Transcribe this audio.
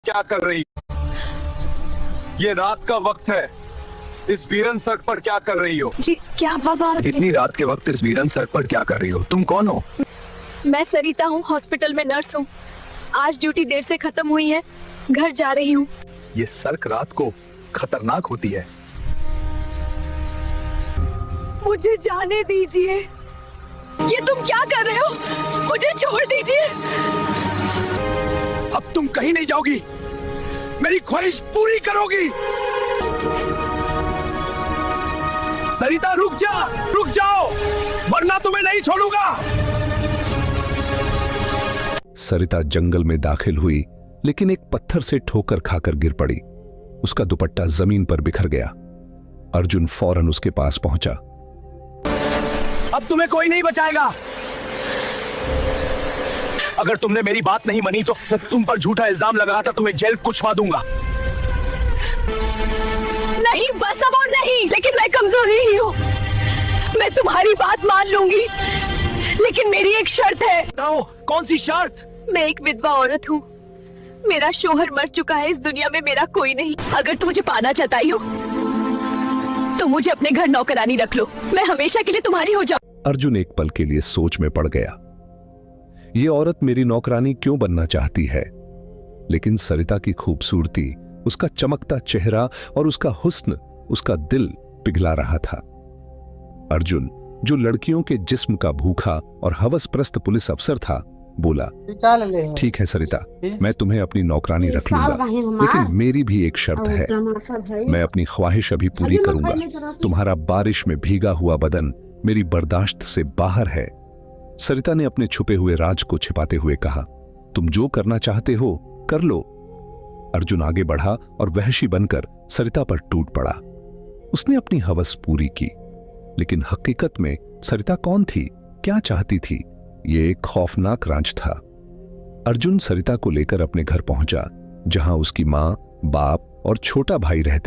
क्या कर रही? ये रात का वक्त है, इस वीरन सड़क पर क्या कर रही हो? जी क्या बाबा? इतनी रात के वक्त इस वीरन सड़क पर क्या कर रही हो? तुम कौन हो? मैं सरिता हूँ, हॉस्पिटल में नर्स हूँ। आज ड्यूटी देर से खत्म हुई है, घर जा रही हूँ। ये सड़क रात को खतरनाक होती है। मुझे जाने दीजिए। ये तुम क्या कर रहे हो? मुझे छोड़ दीजिए। अब तुम कहीं नहीं जाओगी, मेरी ख्वाहिश पूरी करोगी। सरिता रुक जाओ, वरना तुम्हें नहीं छोड़ूंगा। सरिता जंगल में दाखिल हुई, लेकिन एक पत्थर से ठोकर खाकर गिर पड़ी। उसका दुपट्टा जमीन पर बिखर गया। अर्जुन फौरन उसके पास पहुंचा। अब तुम्हें कोई नहीं बचाएगा। अगर तुमने मेरी बात नहीं मानी तो तुम पर झूठा इल्जाम लगाकर तुम्हें जेल कुचवा दूंगा। नहीं, बस अब और नहीं। लेकिन मैं कमजोर ही हूँ। मैं तुम्हारी बात मान लूंगी, लेकिन मेरी एक शर्त है। बताओ, कौन सी शर्त? मैं एक विधवा औरत हूँ। मेरा शोहर मर चुका है, इस दुनिया में मेरा कोई नहीं। अगर तुम मुझे पाना चाहता हो तो मुझे अपने घर नौकरानी रख लो। मैं हमेशा के लिए तुम्हारी हो जाऊं। अर्जुन एक पल के लिए सोच में पड़ गया। ये औरत मेरी नौकरानी क्यों बनना चाहती है? लेकिन सरिता की खूबसूरती, उसका चमकता चेहरा और उसका हुस्न उसका दिल पिघला रहा था। अर्जुन, जो लड़कियों के जिस्म का भूखा और हवसप्रस्त पुलिस अफसर था, बोला, ठीक है सरिता, मैं तुम्हें अपनी नौकरानी रख लूंगा, लेकिन मेरी भी एक शर्त है। मैं अपनी ख्वाहिश अभी पूरी करूंगा। तुम्हारा बारिश में भीगा हुआ बदन मेरी बर्दाश्त से बाहर है। सरिता ने अपने छुपे हुए राज को छिपाते हुए कहा, तुम जो करना चाहते हो कर लो। अर्जुन आगे बढ़ा और वहशी बनकर सरिता पर टूट पड़ा। उसने अपनी हवस पूरी की, लेकिन हकीकत में सरिता कौन थी, क्या चाहती थी? ये एक खौफनाक राज था। अर्जुन सरिता को लेकर अपने घर पहुंचा, जहां उसकी मां, बाप और छोटा भाई रहते